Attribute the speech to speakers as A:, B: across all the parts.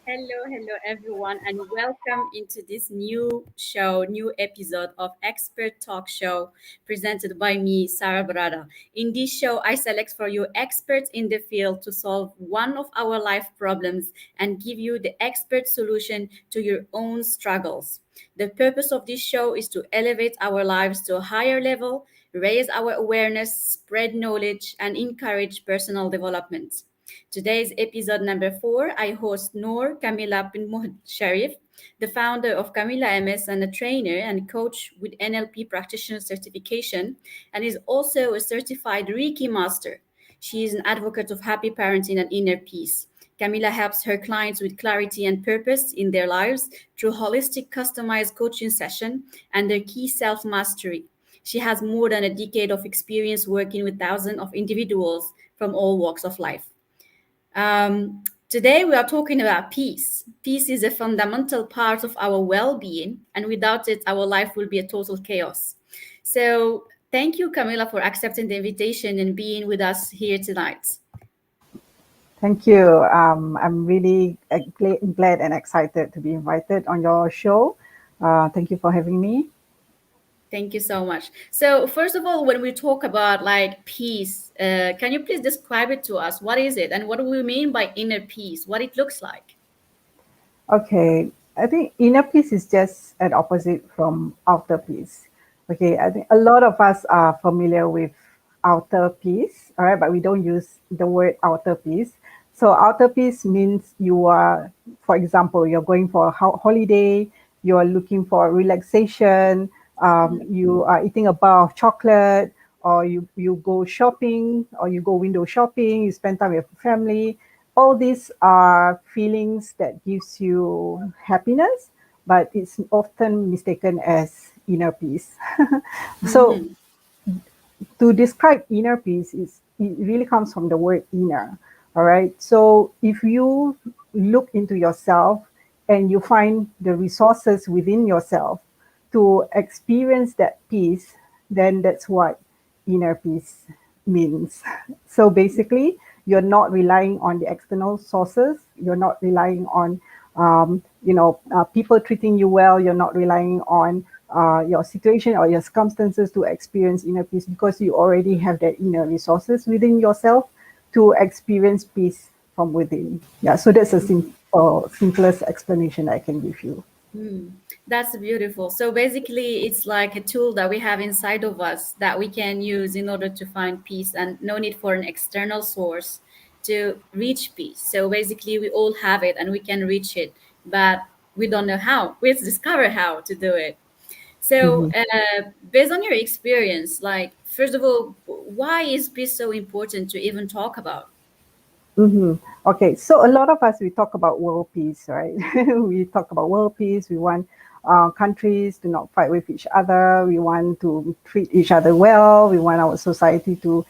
A: Hello, everyone, and welcome into this new show, new episode of Expert Talk Show presented by me, Sarah Brada. In this show, I select for you experts in the field to solve one of our life problems and give you the expert solution to your own struggles. The purpose of this show is to elevate our lives to a higher level, raise our awareness, spread knowledge, and encourage personal development. Today's episode number 4, I host Noor Kamilah bin Sharif, the founder of Kamilah MS and a trainer and coach with NLP Practitioner certification, and is also a certified Reiki Master. She is an advocate of happy parenting and inner peace. Camila helps her clients with clarity and purpose in their lives through holistic, customized coaching session and their key self mastery. She has more than a decade of experience working with thousands of individuals from all walks of life. Today, we are talking about peace. Peace is a fundamental part of our well being, and without it, our life will be a total chaos. So, thank you, Camila, for accepting the invitation and being with us here tonight.
B: Thank you. I'm really glad and excited to be invited on your show. Thank you for having me.
A: Thank you so much. So, first of all, when we talk about like peace, can you please describe it to us? What is it, and what do we mean by inner peace? What it looks like?
B: Okay, I think inner peace is just an opposite from outer peace. Okay, I think a lot of us are familiar with outer peace, all right, but we don't use the word outer peace. So outer peace means you are, for example, you're going for a holiday, you are looking for relaxation, you are eating a bar of chocolate, or you go shopping, or you go window shopping, you spend time with family. All these are feelings that gives you happiness, but it's often mistaken as inner peace. So
A: Mm-hmm.
B: to describe inner peace is it really comes from the word inner. All right, so if you look into yourself and you find the resources within yourself to experience that peace, then that's what inner peace means. So basically, you're not relying on the external sources, you're not relying on people treating you well, you're not relying on your situation or your circumstances to experience inner peace, because you already have that inner resources within yourself to experience peace from within. Yeah, so that's a simplest explanation I can give you.
A: Mm, that's beautiful. So basically, it's like a tool that we have inside of us that we can use in order to find peace, and no need for an external source to reach peace. So basically, we all have it and we can reach it, but we don't know how. We have to discover how to do it. So,
B: Mhm.
A: based on your experience, like, first of all, why is peace so important to even talk about?
B: Mm-hmm. Okay, so a lot of us we talk about world peace, right? We talk about world peace. We want countries to not fight with each other. We want to treat each other well. We want our society to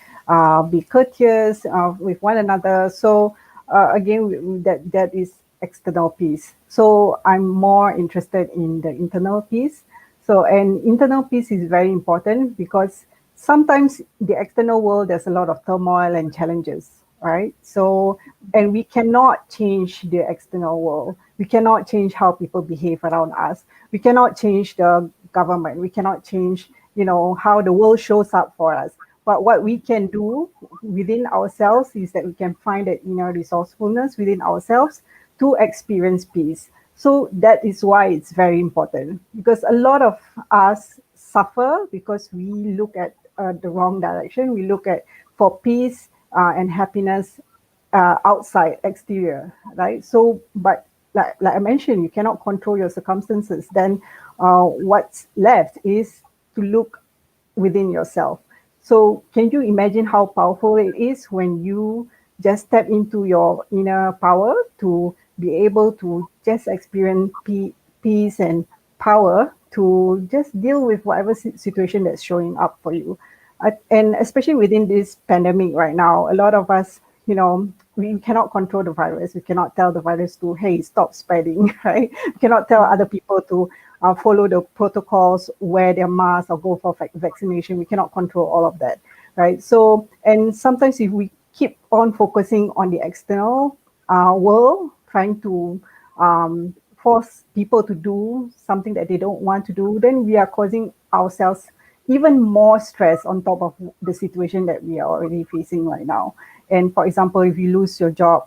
B: be courteous with one another. So again, that is external peace. So I'm more interested in the internal peace. So and internal peace is very important because sometimes the external world there's a lot of turmoil and challenges, right? So and we cannot change the external world, we cannot change how people behave around us, we cannot change the government, we cannot change how the world shows up for us. But what we can do within ourselves is that we can find that inner resourcefulness within ourselves to experience peace. So that is why it's very important, because a lot of us suffer because we look at the wrong direction. We look at for peace and happiness outside, exterior, right? So, but like I mentioned, you cannot control your circumstances. Then what's left is to look within yourself. So, can you imagine how powerful it is when you just step into your inner power to be able to just experience peace and power to just deal with whatever situation that's showing up for you? And especially within this pandemic right now, a lot of us, we cannot control the virus. We cannot tell the virus to, hey, stop spreading, right? We cannot tell other people to follow the protocols, wear their masks, or go for vaccination. We cannot control all of that, right? So, and sometimes if we keep on focusing on the external world, trying to force people to do something that they don't want to do, then we are causing ourselves even more stress on top of the situation that we are already facing right now. And for example, if you lose your job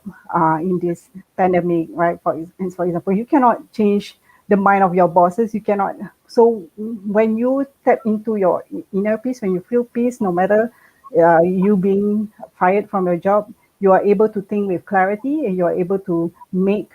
B: in this pandemic, right? For example, you cannot change the mind of your bosses. You cannot. So when you tap into your inner peace, when you feel peace, no matter you being fired from your job, you are able to think with clarity and you are able to make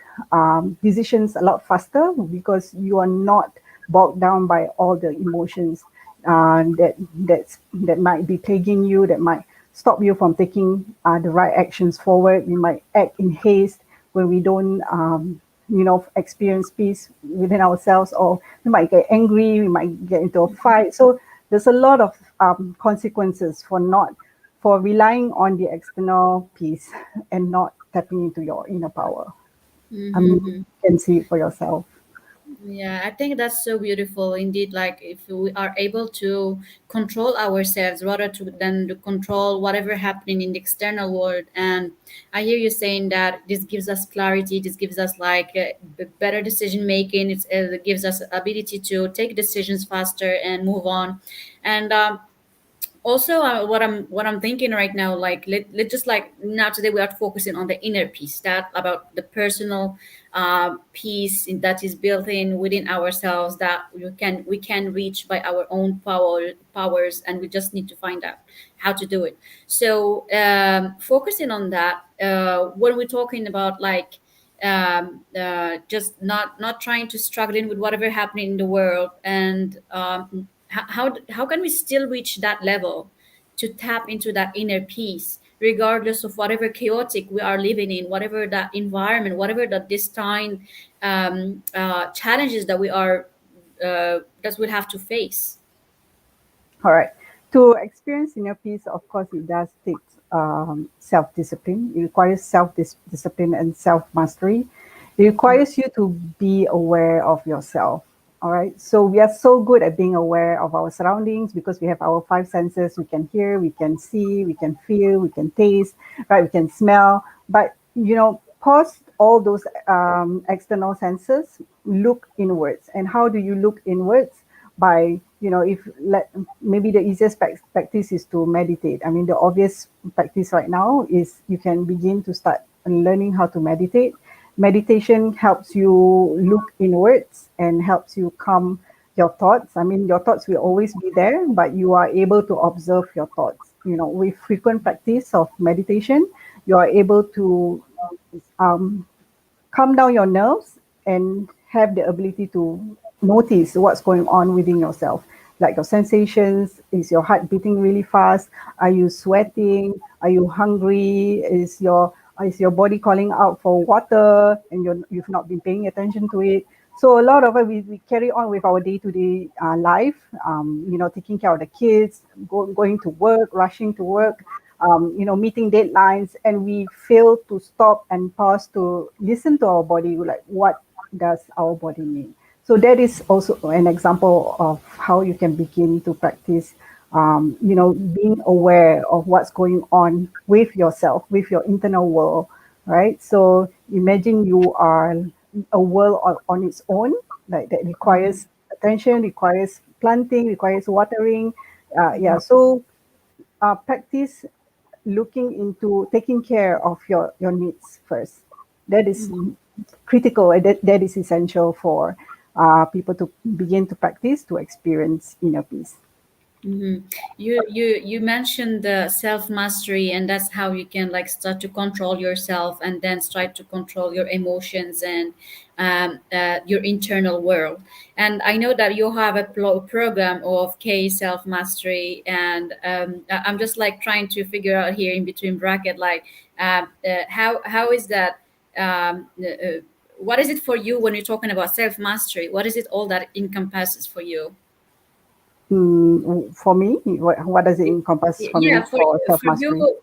B: decisions a lot faster because you are not bogged down by all the emotions that might be plaguing you, that might stop you from taking the right actions forward. We might act in haste when we don't, experience peace within ourselves, or we might get angry, we might get into a fight. So there's a lot of consequences for relying on the external peace and not tapping into your inner power. I mean, you
A: Mm-hmm.
B: can see it for yourself.
A: Yeah, I think that's so beautiful indeed. Like if we are able to control ourselves rather to than to control whatever happening in the external world. And I hear you saying that this gives us clarity. This gives us like better decision making. It gives us ability to take decisions faster and move on. And also what I'm thinking right now, like let just like now today we are focusing on the inner peace, that about the personal peace that is built in within ourselves, that we can reach by our own powers, and we just need to find out how to do it. So focusing on that, when we're talking about like just not trying to struggling with whatever happening in the world, and how can we still reach that level to tap into that inner peace regardless of whatever chaotic we are living in, whatever that environment, whatever that this time challenges that that we'll have to face.
B: All right. To experience inner peace, of course, it does take self discipline. It requires self discipline and self mastery. It requires you to be aware of yourself. All right. So we are so good at being aware of our surroundings because we have our five senses. We can hear, we can see, we can feel, we can taste, right? We can smell. But, pause all those external senses, look inwards. And how do you look inwards? By, if maybe the easiest practice is to meditate. I mean, the obvious practice right now is you can begin to start learning how to meditate. Meditation helps you look inwards and helps you calm your thoughts. I mean, your thoughts will always be there, but you are able to observe your thoughts. With frequent practice of meditation, you are able to um, calm down your nerves and have the ability to notice what's going on within yourself, like your sensations. Is your heart beating really fast? Are you sweating? Are you hungry? Is your body calling out for water and you've not been paying attention to it? So a lot of it, we carry on with our day-to-day life, taking care of the kids, going to work, rushing to work, meeting deadlines, and we fail to stop and pause to listen to our body, like what does our body need. So that is also an example of how you can begin to practice, being aware of what's going on with yourself, with your internal world, right? So imagine you are a world on its own, like that requires attention, requires planting, requires watering. Yeah, so practice looking into taking care of your needs first. That is critical, and that is essential for people to begin to practice to experience inner peace.
A: Mm-hmm. You mentioned the self mastery, and that's how you can like start to control yourself, and then start to control your emotions and your internal world. And I know that you have a program of K self mastery, and I'm just like trying to figure out here in between bracket, like how is that? What is it for you when you're talking about self mastery? What is it all that encompasses for you?
B: For me, what does it encompass for me
A: Yeah,
B: for self
A: for
B: mastery?
A: you,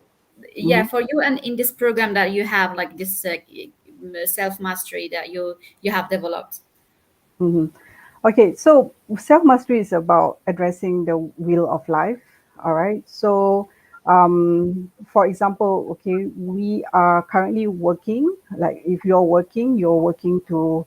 A: yeah, for you, and in this program that you have, like this self mastery that you have developed.
B: Okay, so self mastery is about addressing the wheel of life. All right, so For example, okay, we are currently working, like if you're working to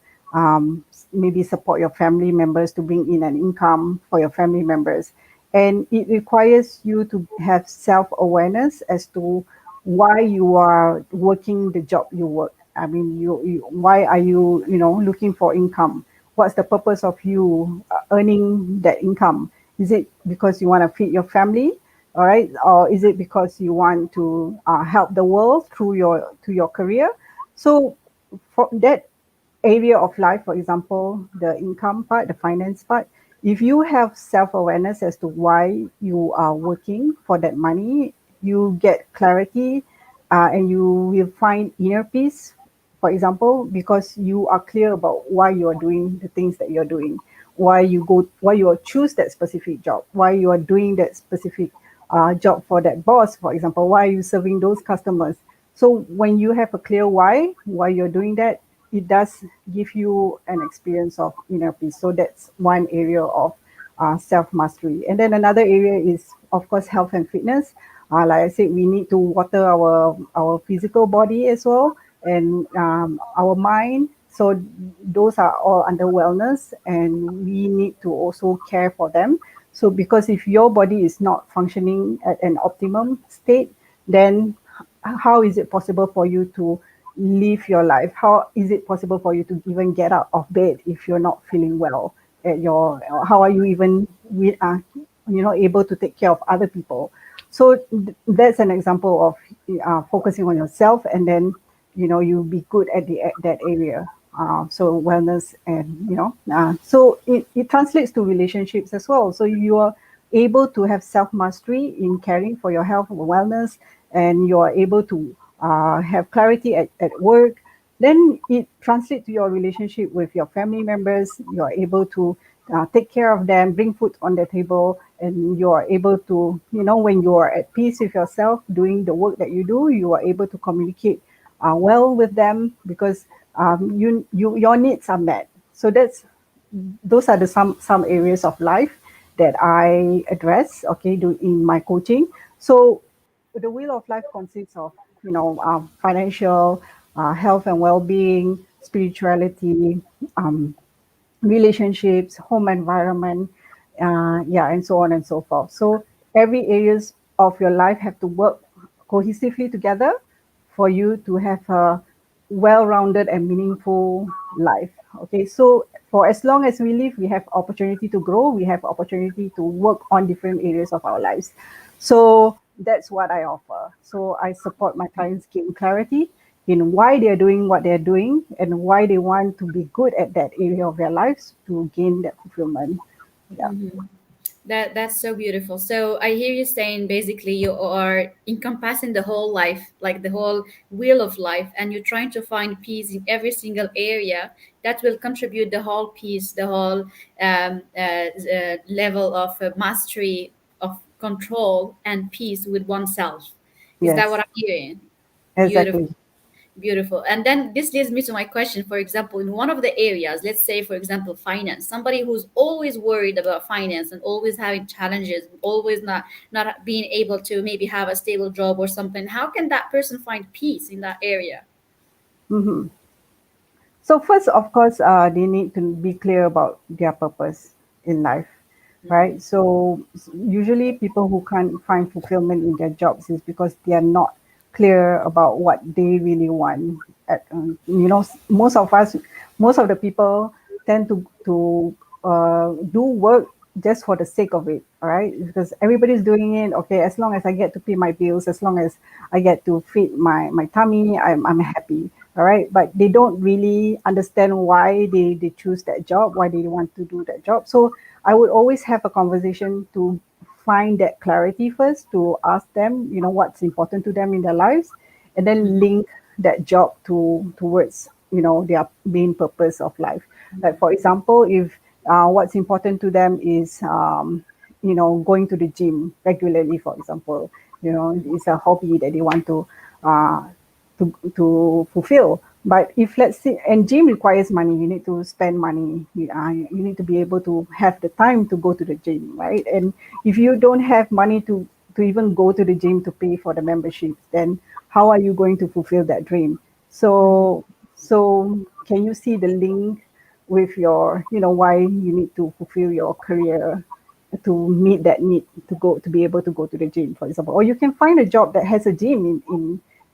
B: maybe support your family members to bring in an income for your family members. And it requires you to have self-awareness as to why you are working the job you work. I mean, why are you, looking for income? What's the purpose of you earning that income? Is it because you want to feed your family? All right, or is it because you want to help the world through your career? So for that area of life, for example, the income part, the finance part, if you have self-awareness as to why you are working for that money, you get clarity, and you will find inner peace, for example, because you are clear about why you are doing the things that you're doing, why you choose that specific job, why you are doing that specific job for that boss, for example, why are you serving those customers. So when you have a clear why you're doing that, it does give you an experience of inner peace. So that's one area of self mastery. And then another area is, of course, health and fitness. Like I said, we need to water our physical body as well, and our mind. So those are all under wellness, and we need to also care for them. So because if your body is not functioning at an optimum state, then how is it possible for you to live your life? How is it possible for you to even get out of bed if you're not feeling well at your, how are you even able to take care of other people? So that's an example of focusing on yourself, and then you be good at that area. So wellness, and so it translates to relationships as well. So you are able to have self mastery in caring for your health and wellness, and you are able to have clarity at work, then it translates to your relationship with your family members. You are able to take care of them, bring food on the table, and you are able to, when you are at peace with yourself, doing the work that you do, you are able to communicate well with them, because your needs are met. So those are the some areas of life that I address, okay, do in my coaching. So the wheel of life consists of, financial, health and well-being, spirituality, um, relationships, home environment, yeah, and so on and so forth. So every areas of your life have to work cohesively together for you to have a well-rounded and meaningful life. Okay, so for as long as we live, we have opportunity to grow, we have opportunity to work on different areas of our lives. So that's what I offer. So I support my clients gain clarity in why they're doing what they're doing, and why they want to be good at that area of their lives to gain that fulfillment. Yeah.
A: That's so beautiful. So I hear you saying basically you are encompassing the whole life, like the whole wheel of life, and you're trying to find peace in every single area that will contribute the whole peace, the whole level of mastery, of control and peace with oneself. Is that what
B: Yes,
A: I'm hearing? Beautiful.
B: exactly.
A: Beautiful. And then this leads me to my question. For example, in one of the areas, let's say, for example, finance, somebody who's always worried about finance and always having challenges, always not being able to maybe have a stable job or something, how can that person find peace in that area?
B: Hmm. So first, of course, they need to be clear about their purpose in life, right? So usually people who can't find fulfillment in their jobs is because they are not clear about what they really want. Most of us, most of the people tend to do work just for the sake of it, all right? Because everybody's doing it. Okay, as long as I get to pay my bills, as long as I get to feed my tummy, I'm happy, all right? But they don't really understand why they choose that job, why they want to do that job. So I would always have a conversation to find that clarity first, to ask them, what's important to them in their lives, and then link that job towards, their main purpose of life. Like for example, if what's important to them is going to the gym regularly, for example, it's a hobby that they want uh, to fulfill. But if let's say, and gym requires money, you need to spend money. You need to be able to have the time to go to the gym, right? And if you don't have money to to even go to the gym to pay for the membership, then how are you going to fulfill that dream? So can you see the link with your, why you need to fulfill your career to meet that need to be able to go to the gym, for example. Or you can find a job that has a gym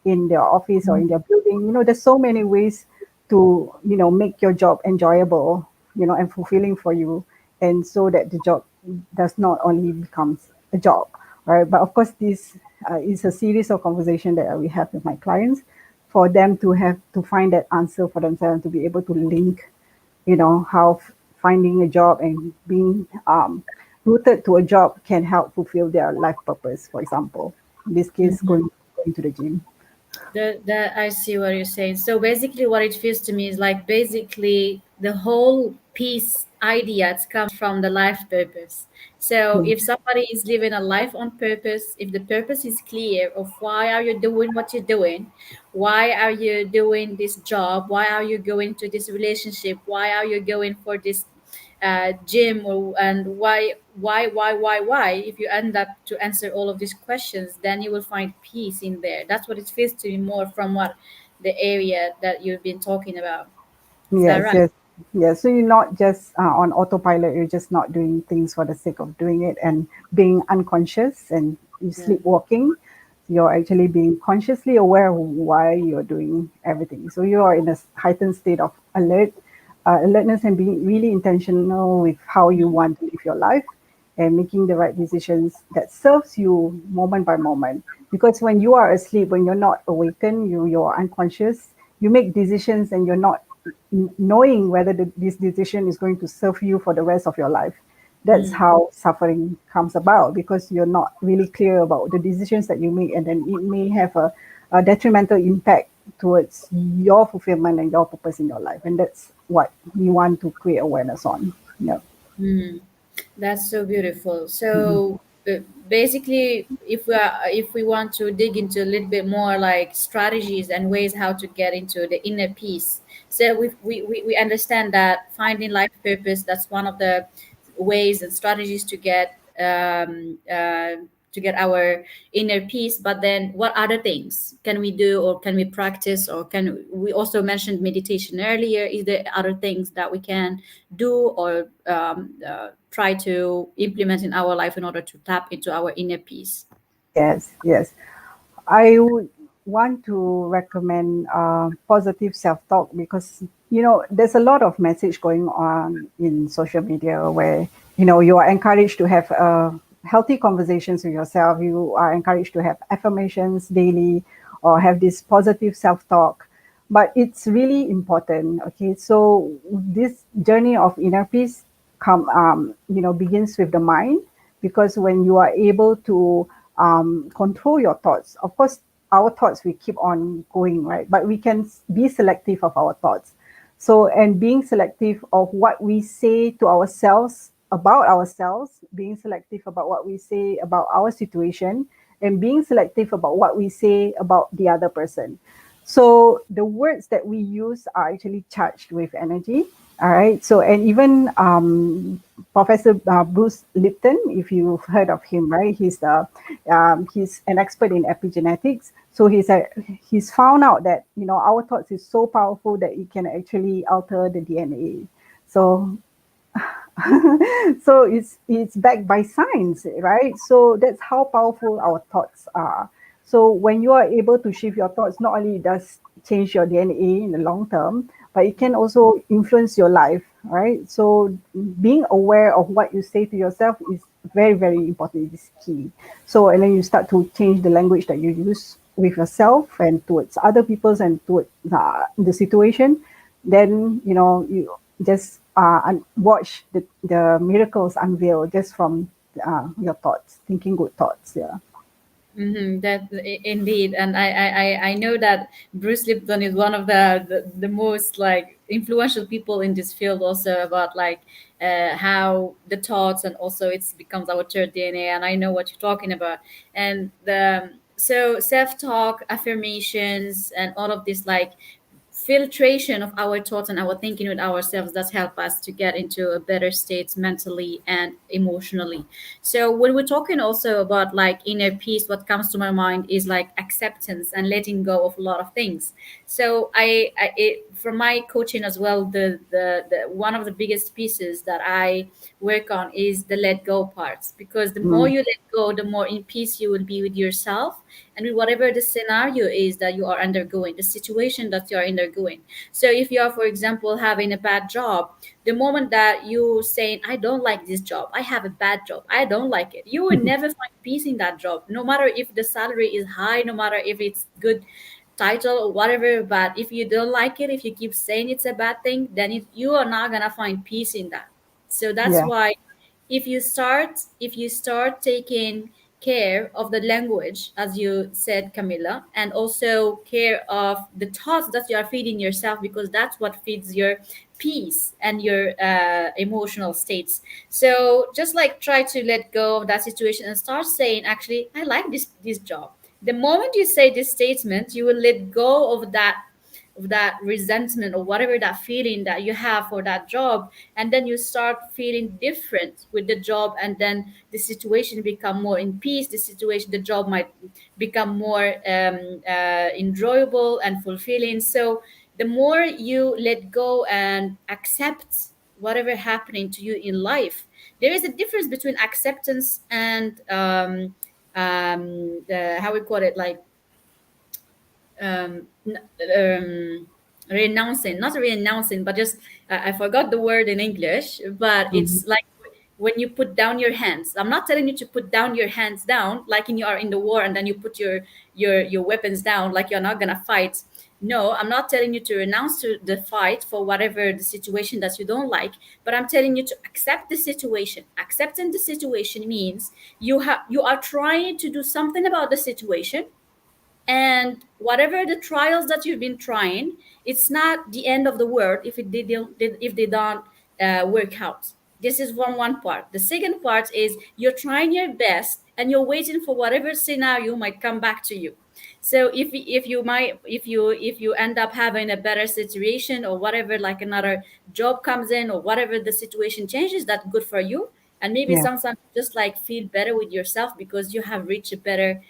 B: in their office or in their building. There's so many ways to, make your job enjoyable, and fulfilling for you, and so that the job does not only becomes a job, right? But of course, this is a series of conversation that we have with my clients for them to have to find that answer for themselves, to be able to link, how finding a job and being rooted to a job can help fulfill their life purpose. For example, in this case, going to the gym.
A: That I see what you're saying. So basically, what it feels to me is like basically the whole piece idea it comes from the life purpose. So
B: Mm.
A: if somebody is living a life on purpose, if the purpose is clear of why are you doing what you're doing, why are you doing this job, why are you going to this relationship, why are you going for this gym, and why, if you end up to answer all of these questions, then you will find peace in there. That's what it feels to me more from what the area that you've been talking about. Is that
B: Yes,
A: right?
B: yes, yes. So you're not just on autopilot. You're just not doing things for the sake of doing it and being unconscious and you
A: Yeah.
B: sleepwalking. You're actually being consciously aware of why you're doing everything. So you are in a heightened state of alertness, and being really intentional with how you want to live your life and making the right decisions that serves you moment by moment. Because when you are asleep, when you're not awakened, you're unconscious, you make decisions and you're not knowing whether this decision is going to serve you for the rest of your life. That's
A: Mm.
B: how suffering comes about, because you're not really clear about the decisions that you make, and then it may have a detrimental impact towards your fulfillment and your purpose in your life. And that's what we want to create awareness on. Yeah.
A: Mm. That's so beautiful.
B: Mhm.
A: So basically, if we want to dig into a little bit more like strategies and ways how to get into the inner peace, so we understand that finding life purpose, that's one of the ways and strategies to get our inner peace. But then, what other things can we do, or can we practice, or can we also mentioned meditation earlier? Is there other things that we can do or try to implement in our life in order to tap into our inner peace?
B: Yes, yes. I would want to recommend positive self-talk, because there's a lot of message going on in social media where you are encouraged to have healthy conversations with yourself. You are encouraged to have affirmations daily or have this positive self-talk. But it's really important. Okay, so this journey of inner peace begins with the mind, because when you are able to control your thoughts. Of course, our thoughts we keep on going, right? But we can be selective of our thoughts. So, and being selective of what we say to ourselves about ourselves, being selective about what we say about our situation, and being selective about what we say about the other person. So the words that we use are actually charged with energy. All right. So, and even Professor Bruce Lipton, if you've heard of him, right? He's an expert in epigenetics. So he's found out that our thoughts is so powerful that it can actually alter the DNA. So so it's backed by science, right? So that's how powerful our thoughts are. So when you are able to shift your thoughts, not only does change your DNA in the long term, but it can also influence your life, right? So being aware of what you say to yourself is very, very important. It's key. So, and then you start to change the language that you use with yourself and towards other people's and towards the situation. Then you just watch the miracles unveil just from your thoughts, thinking good thoughts. Yeah.
A: Indeed, and I know that Bruce Lipton is one of the most like influential people in this field, also about like how the thoughts, and also it's becomes our third DNA, and I know what you're talking about. And the so self talk, affirmations, and all of this like filtration of our thoughts and our thinking with ourselves that help us to get into a better state mentally and emotionally. So when we're talking also about like inner peace, what comes to my mind is like acceptance and letting go of a lot of things. So from my coaching as well, the one of the biggest pieces that I work on is the let go parts, because the more
B: Mm.
A: you let go, the more in peace you will be with yourself and with whatever the scenario is that you are undergoing, the situation that you are undergoing. So if you are, for example, having a bad job, the moment that you saying, I don't like this job, I have a bad job, I don't like it, you will never find peace in that job, no matter if the salary is high, no matter if it's good title or whatever. But if you don't like it, if you keep saying it's a bad thing, then you are not gonna find peace in that. So that's
B: Yeah.
A: why if you start taking care of the language, as you said, Camilla, and also care of the thoughts that you are feeding yourself, because that's what feeds your peace and your emotional states. So just like try to let go of that situation and start saying, actually, I like this job. The moment you say this statement, you will let go of that resentment or whatever that feeling that you have for that job, and then you start feeling different with the job, and then the situation become more in peace, the job might become more enjoyable and fulfilling. So the more you let go and accept whatever happening to you in life, there is a difference between acceptance and how we call it, like um, n- um, renouncing, not renouncing, but just I forgot the word in English, but
B: Mhm.
A: it's like when you put down your hands. I'm not telling you to put down your hands down like in you are in the war and then you put your weapons down like you're not gonna fight. No, I'm not telling you to renounce to the fight for whatever the situation that you don't like, but I'm telling you to accept the situation. Accepting the situation means you are trying to do something about the situation, and whatever the trials that you've been trying, it's not the end of the world if they don't work out. This is one part. The second part is you're trying your best and you're waiting for whatever scenario might come back to you. So if you end up having a better situation or whatever, like another job comes in or whatever the situation changes, that's good for you. And maybe
B: Yeah.
A: sometimes just like feel better with yourself because you have reached a better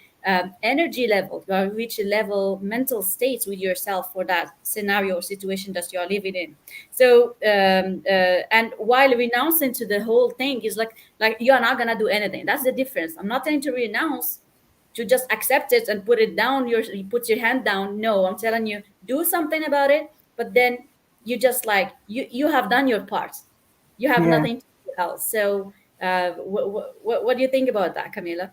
A: energy level, you have reached a level mental state with yourself for that scenario or situation that you are living in. So and while renouncing to the whole thing is like you are not gonna do anything. That's the difference. I'm not telling you to renounce, to just accept it and put it down, you put your hand down. No, I'm telling you, do something about it, but then you just like you have done your part, you have
B: Yeah.
A: nothing to do else. So what do you think about that, Camila?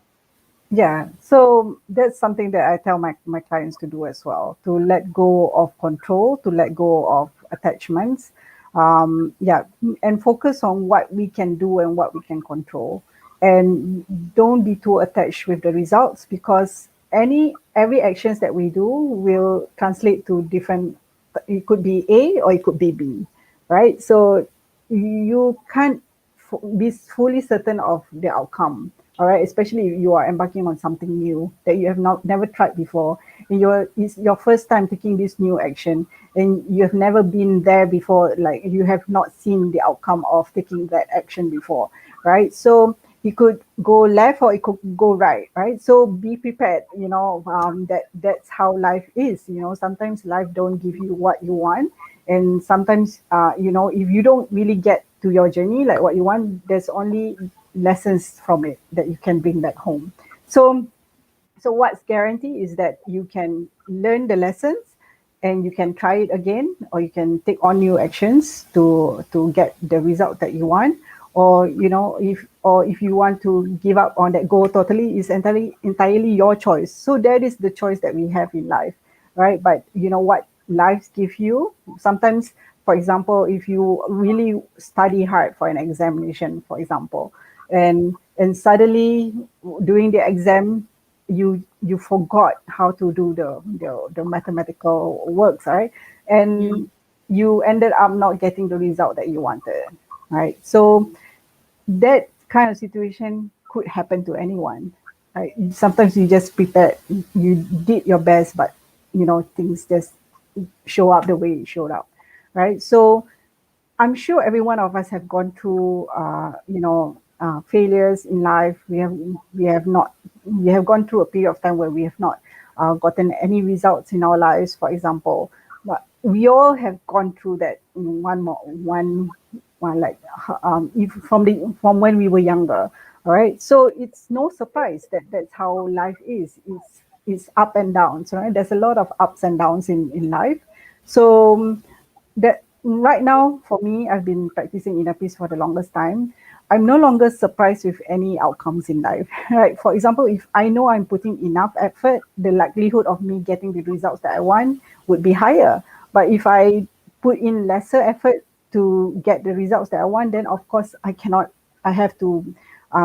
B: Yeah, so that's something that I tell my clients to do as well, to let go of control, to let go of attachments. Yeah, and focus on what we can do and what we can control. And don't be too attached with the results, because every actions that we do will translate to different, it could be A or it could be B, right? So you can't be fully certain of the outcome. All right, especially if you are embarking on something new that you have not never tried before, and it's your first time taking this new action, and you have never been there before, like you have not seen the outcome of taking that action before, right? So it could go left or it could go right, right? So be prepared, that's how life is. Sometimes life don't give you what you want, and sometimes if you don't really get to your journey like what you want, there's only lessons from it that you can bring back home. So so what's guaranteed is that you can learn the lessons, and you can try it again, or you can take on new actions to get the result that you want. Or if you want to give up on that goal totally, is entirely your choice. So that is the choice that we have in life, right? But you know what lives give you sometimes. For example, if you really study hard for an examination, for example, and suddenly during the exam you forgot how to do the mathematical works, right? And you ended up not getting the result that you wanted, right? So that kind of situation could happen to anyone, right? Sometimes you just prepared, you did your best, but things just show up the way it showed up, right? So I'm sure every one of us have gone through, failures in life. We have not we have gone through a period of time where we have not gotten any results in our lives, for example. But we all have gone through that in one like if from when we were younger. All right, so it's no surprise that that's how life is. It's up and downs, right? There's a lot of ups and downs in life. So that right now for me, I've been practicing inner peace for the longest time. I'm no longer surprised with any outcomes in life. Right, for example, if I know I'm putting enough effort, the likelihood of me getting the results that I want would be higher. But if I put in lesser effort to get the results that I want, then of course I have to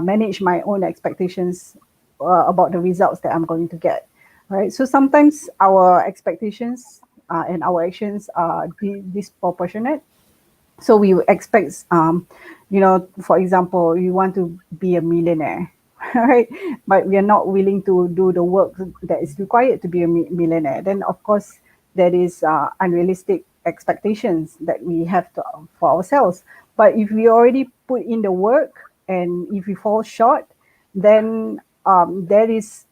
B: manage my own expectations about the results that I'm going to get. Right, so sometimes our expectations and our actions are disproportionate. So we would expect, for example, you want to be a millionaire, right? But we are not willing to do the work that is required to be a millionaire. Then, of course, that is unrealistic expectations that we have to for ourselves. But if we already put in the work and if we fall short, then there is,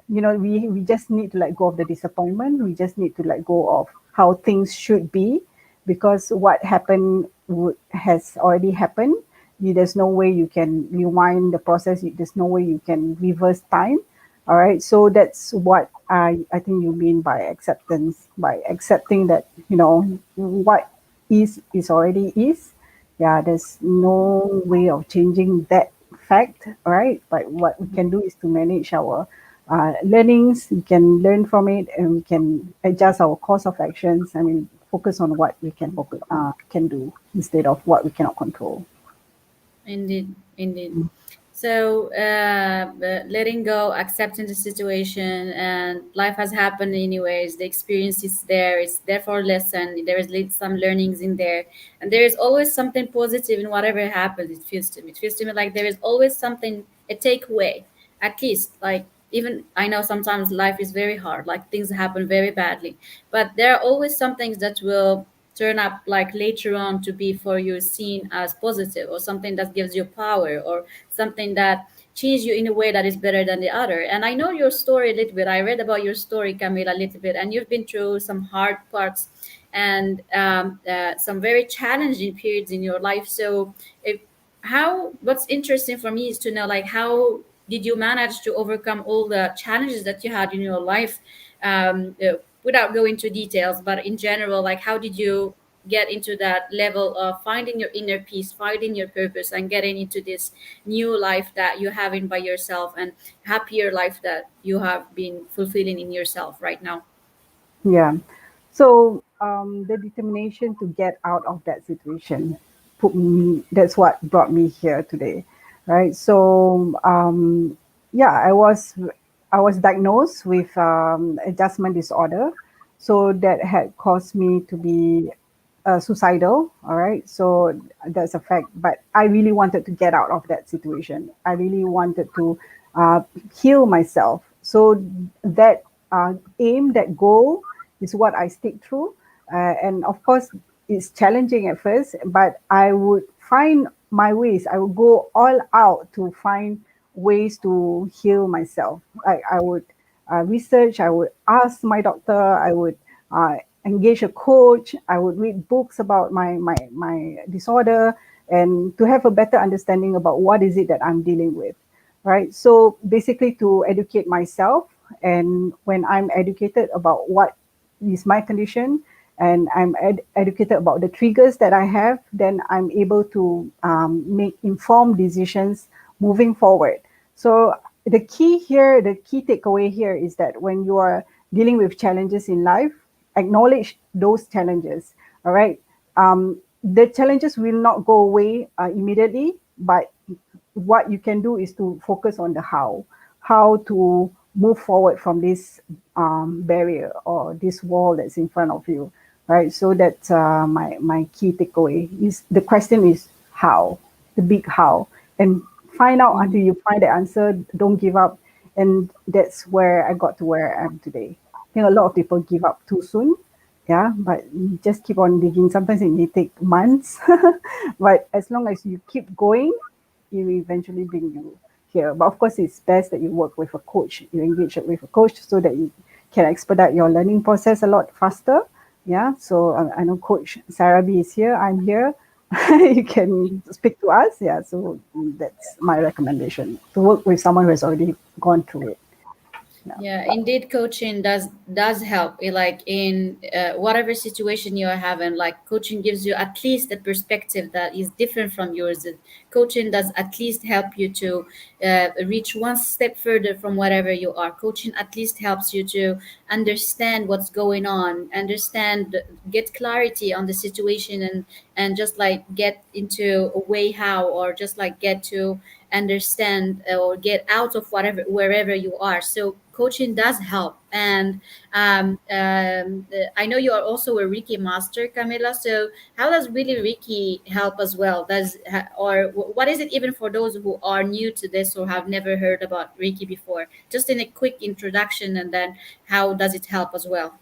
B: we just need to let go of the disappointment. We just need to let go of how things should be, because what happened has already happened. There's no way you can rewind the process. There's no way you can reverse time. All right. So that's what I think you mean by acceptance, by accepting that, what is already is. Yeah, there's no way of changing that fact. All right. But what we can do is to manage our learnings. We can learn from it, and we can adjust our course of actions. I mean, focus on what we can do instead of what we cannot control.
A: Indeed, indeed. So, letting go, accepting the situation, and life has happened anyways. The experience is there. It's there for a lesson. There is some learnings in there, and there is always something positive in whatever happens. It feels to me. It feels to me like there is always something, a takeaway. At least, like, even I know sometimes life is very hard. Like, things happen very badly, but there are always some things that will turn up like later on to be for you seen as positive, or something that gives you power, or something that changes you in a way that is better than the other. And I know your story a little bit. I read about your story, Camila, a little bit, and you've been through some hard parts and some very challenging periods in your life. So if how what's interesting for me is to know, like, how did you manage to overcome all the challenges that you had in your life, without going into details, but in general, like, how did you get into that level of finding your inner peace, finding your purpose, and getting into this new life that you're having by yourself, and happier life that you have been fulfilling in yourself right now?
B: Yeah. So the determination to get out of that situation that's what brought me here today, right? So yeah, I was diagnosed with adjustment disorder, so that had caused me to be suicidal. All right, so that's a fact. But I really wanted to get out of that situation. I really wanted to uh, heal myself. So that aim, that goal, is what I stick through. And of course, it's challenging at first, but I would find my ways. I would go all out to find ways to heal myself. I would research, I would ask my doctor, I would engage a coach, I would read books about my disorder, and to have a better understanding about what is it that I'm dealing with, right? So basically to educate myself, and when I'm educated about what is my condition, and I'm educated about the triggers that I have, then I'm able to make informed decisions moving forward. So the key takeaway here is that when you are dealing with challenges in life, acknowledge those challenges. All right. The challenges will not go away immediately, but what you can do is to focus on the how to move forward from this barrier or this wall that's in front of you, right? So that's my key takeaway. Is the question is how, the big how, and find out until you find the answer. Don't give up, and that's where I got to where I am today. I think a lot of people give up too soon, Yeah, but you just keep on digging. Sometimes it may take months, but as long as you keep going, it will eventually bring you here. But of course, it's best that you work with a coach. You engage with a coach so that you can expedite your learning process a lot faster. Yeah, so I know Coach Sarah B is here. I'm here. You can speak to us. Yeah, so that's my recommendation, to work with someone who has already gone through it. Yeah.
A: Yeah, indeed, coaching does help. Like in whatever situation you are having, like coaching gives you at least a perspective that is different from yours. Coaching does at least help you to reach one step further from whatever you are. Coaching at least helps you to understand what's going on, understand, get clarity on the situation, and just like get into a way how, or just like get to understand or get out of whatever wherever you are. So coaching does help. And I know you are also a Reiki master, Camila. So how does really Reiki help as well? Or what is it, even for those who are new to this or have never heard about Reiki before? Just in a quick introduction, and then how does it help as well?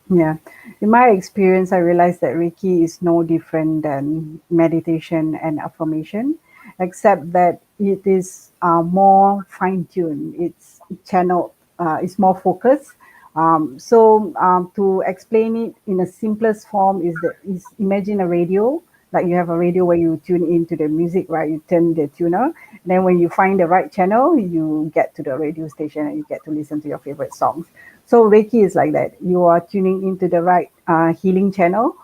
B: Yeah. In my experience, I realized that Reiki is no different than meditation and affirmation, except that it is more fine tuned. It's channeled, it's more focused. To explain it in a simplest form is imagine a radio. Like you have a radio where you tune into the music, right? You turn the tuner. Then when you find the right channel, you get to the radio station and you get to listen to your favorite songs. So Reiki is like that. You are tuning into the right healing channel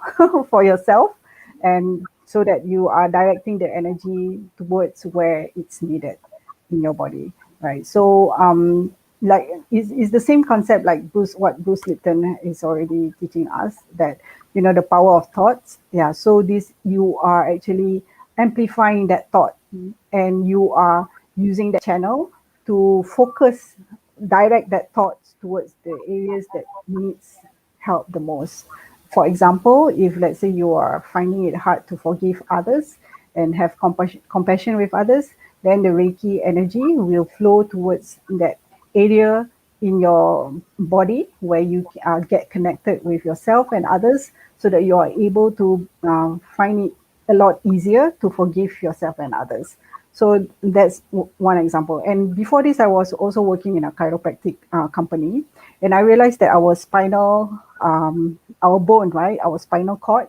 B: for yourself, and so that you are directing the energy towards where it's needed in your body, right? So like it's the same concept like Bruce Lipton is already teaching us, that the power of thoughts. Yeah. So this, you are actually amplifying that thought, and you are using that channel to focus, direct that thoughts towards the areas that needs help the most. For example, if let's say you are finding it hard to forgive others and have compassion with others, then the Reiki energy will flow towards that area in your body where you get connected with yourself and others, so that you are able to find it a lot easier to forgive yourself and others. So that's one example. And before this, I was also working in a chiropractic company, and I realized that our bone, right, our spinal cord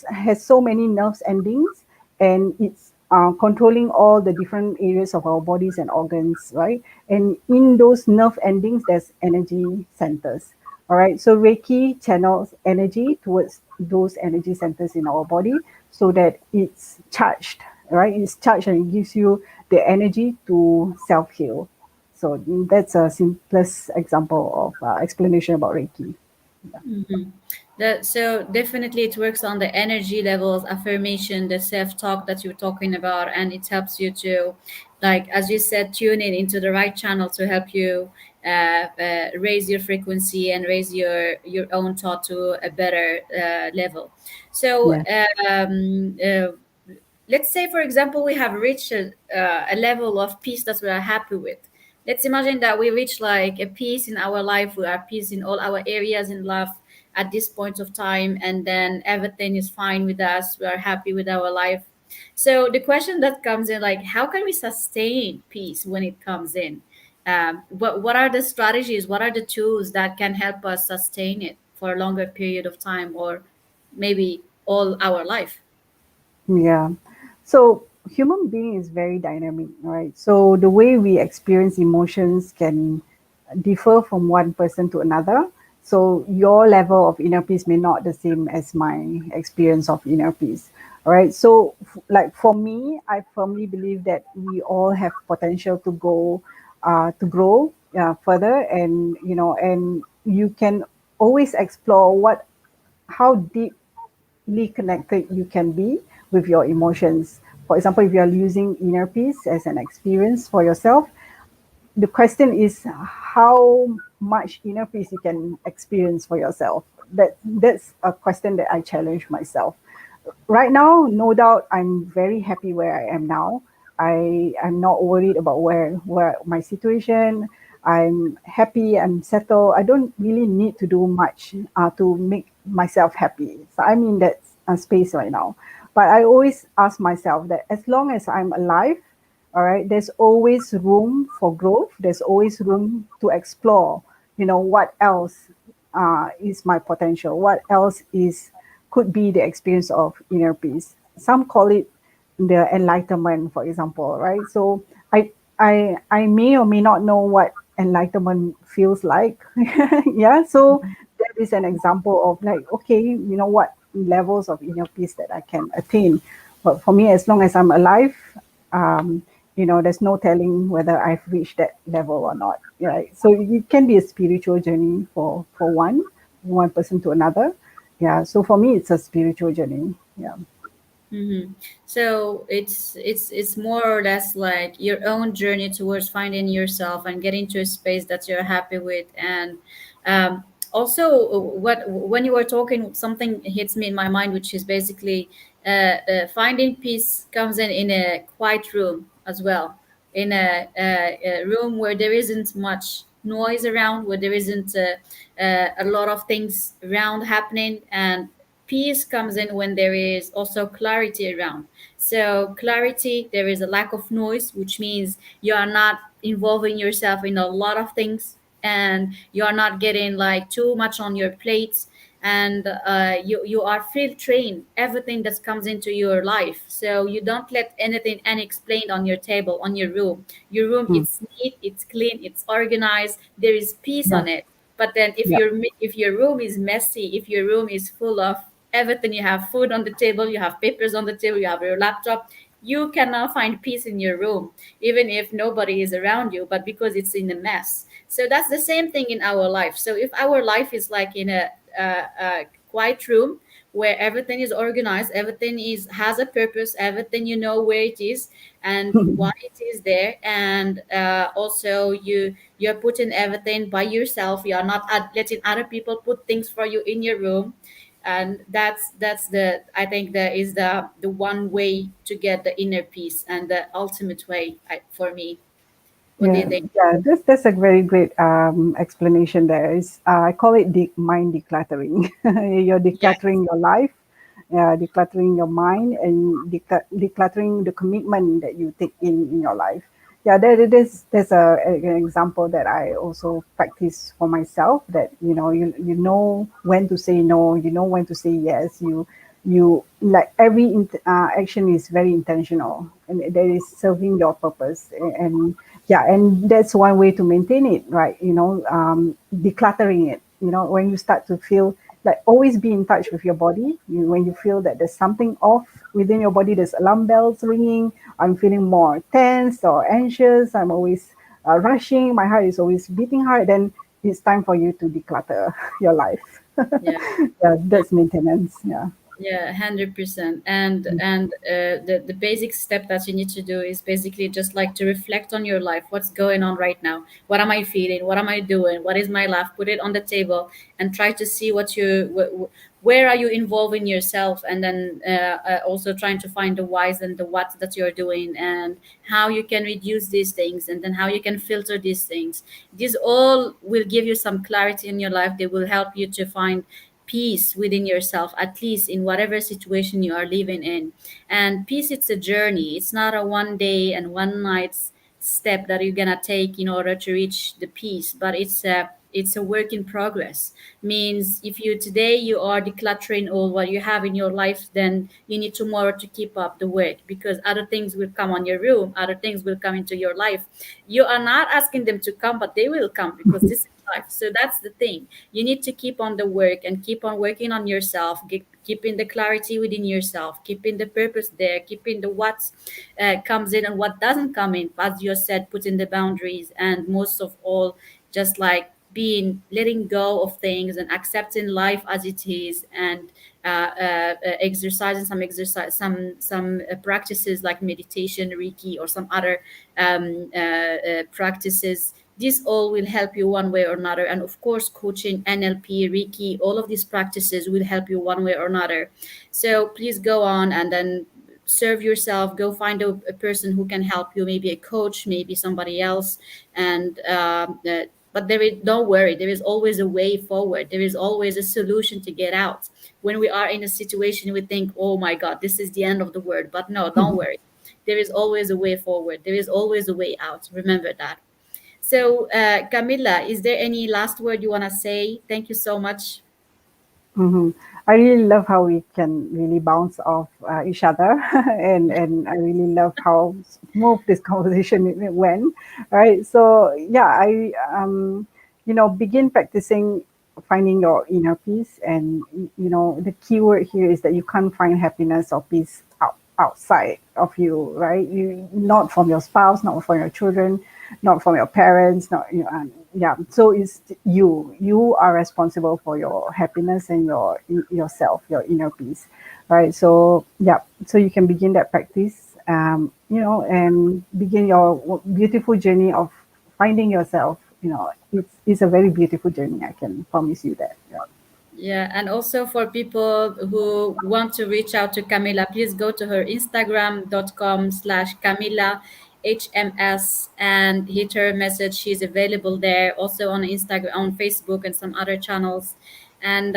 B: has so many nerves endings, and it's controlling all the different areas of our bodies and organs, right? And in those nerve endings, there's energy centers. All right. So Reiki channels energy towards those energy centers in our body so that it's charged, right? It's charged and it gives you the energy to self heal. So that's a simplest example of explanation about Reiki.
A: Mm-hmm. So definitely it works on the energy levels, affirmation, the self-talk that you're talking about, and it helps you to, like as you said, tune in into the right channel to help you raise your frequency and raise your own thought to a better level. So
B: Yeah.
A: let's say, for example, we have reached a level of peace that we are happy with. Let's imagine that we reach like a peace in our life. We are peace in all our areas in life at this point of time, and then everything is fine with us. We are happy with our life. So the question that comes in, like, how can we sustain peace when it comes in? What are the strategies? What are the tools that can help us sustain it for a longer period of time, or maybe all our life?
B: Yeah. So human being is very dynamic, right? So the way we experience emotions can differ from one person to another. So your level of inner peace may not the same as my experience of inner peace. All right. So like for me, I firmly believe that we all have potential to grow further, and and you can always explore how deep connected you can be with your emotions. For example, if you are using inner peace as an experience for yourself, the question is how much inner peace you can experience for yourself. That's a question that I challenge myself. Right now, no doubt, I'm very happy where I am now. I'm not worried about where my situation. I'm happy. I'm settled. I don't really need to do much to make myself happy. So I'm in that space right now. But I always ask myself that as long as I'm alive, all right, there's always room for growth. There's always room to explore. What else is my potential? What else is could be the experience of inner peace? Some call it the enlightenment, for example, right? So I may or may not know what enlightenment feels like. Yeah. So that is an example of like, okay, what levels of inner peace that I can attain. But for me, as long as I'm alive, um, there's no telling whether I've reached that level or not. Right. So it can be a spiritual journey for one person to another. Yeah. So for me, it's a spiritual journey. Yeah.
A: Mm-hmm. So it's more or less like your own journey towards finding yourself and getting to a space that you're happy with. And um, also, what when you were talking, something hits me in my mind, which is basically finding peace comes in a quiet room as well, in a room where there isn't much noise around, where there isn't a lot of things around happening, and peace comes in when there is also clarity around. So clarity, there is a lack of noise, which means you are not involving yourself in a lot of things, and you are not getting like too much on your plates, and you are filtering everything that comes into your life, so you don't let anything unexplained on your table, on your room.
B: Mm.
A: It's neat, it's clean, it's organized, there is peace
B: Yeah.
A: on it. But then if
B: Yeah.
A: your room is messy, if your room is full of everything, you have food on the table, you have papers on the table, you have your laptop, you cannot find peace in your room, even if nobody is around you, but because it's in a mess. So that's the same thing in our life. So if our life is like in a quiet room where everything is organized, everything is has a purpose, everything you know where it is and why it is there, and also you're putting everything by yourself, you are not letting other people put things for you in your room. And that's the, I think that is the one way to get the inner peace, and the ultimate way, for me. What do you
B: Yeah,
A: think?
B: yeah, that's a very great explanation. There is, I call it mind decluttering. You're
A: Yes.
B: decluttering your life, decluttering your mind, and decluttering the commitment that you take in your life. Yeah, there it is. There's an example that I also practice for myself. That you know when to say no, you know when to say yes. You like every action is very intentional, and that is serving your purpose. And yeah, and that's one way to maintain it, right? Decluttering it. When you start to feel like, always be in touch with your body. When you feel that there's something off within your body, there's alarm bells ringing, I'm feeling more tense or anxious, I'm always rushing, my heart is always beating hard, then it's time for you to declutter your life.
A: Yeah.
B: Yeah, that's maintenance. Yeah.
A: Yeah, 100%. And the basic step that you need to do is basically just like to reflect on your life. What's going on right now? What am I feeling? What am I doing? What is my life? Put it on the table and try to see where are you involving yourself, and then also trying to find the whys and the what that you're doing, and how you can reduce these things, and then how you can filter these things. These all will give you some clarity in your life. They will help you to find peace within yourself, at least in whatever situation you are living in. And peace, it's a journey, it's not a one day and one night's step that you're gonna take in order to reach the peace, but it's a work in progress. Means if you today you are decluttering all what you have in your life, then you need tomorrow to keep up the work, because other things will come on your room, other things will come into your life. You are not asking them to come, but they will come, because this is life. So that's the thing, you need to keep on the work and keep on working on yourself, keeping the clarity within yourself, keeping the purpose there, keeping the what comes in and what doesn't come in, as you said, putting the boundaries, and most of all, just like being letting go of things and accepting life as it is, and exercising some practices like meditation, reiki, or some other practices. This all will help you one way or another. And of course, coaching, NLP, Reiki, all of these practices will help you one way or another. So please go on and then serve yourself. Go find a person who can help you, maybe a coach, maybe somebody else, and But there is, don't worry, there is always a way forward. There is always a solution to get out. When we are in a situation, we think, oh my God, this is the end of the world. But no, don't worry. There is always a way forward. There is always a way out. Remember that. So, Camilla, is there any last word you want to say? Thank you so much.
B: hmm I really love how we can really bounce off each other, and I really love how smooth this conversation it went. Right, so yeah, begin practicing finding your inner peace, and the key word here is that you can't find happiness or peace outside of you, right? You not from your spouse, not from your children, not from your parents, not yeah. So it's you are responsible for your happiness and yourself, your inner peace, right? So yeah, so you can begin that practice, and begin your beautiful journey of finding yourself. It's a very beautiful journey, I can promise you that. Yeah.
A: Yeah, and also for people who want to reach out to Camilla, please go to her Instagram.com/Camilla HMS and hit her message. She's available there, also on Instagram, on Facebook, and some other channels. And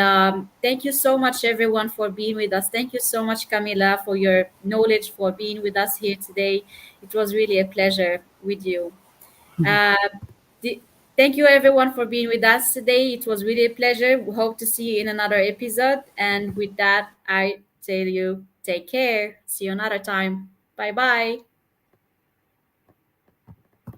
A: thank you so much, everyone, for being with us. Thank you so much, Camilla, for your knowledge, for being with us here today. It was really a pleasure with you. Uh, the, Thank you everyone for being with us today. It was really a pleasure. We hope to see you in another episode. And with that, I tell you, take care. See you another time. Bye bye.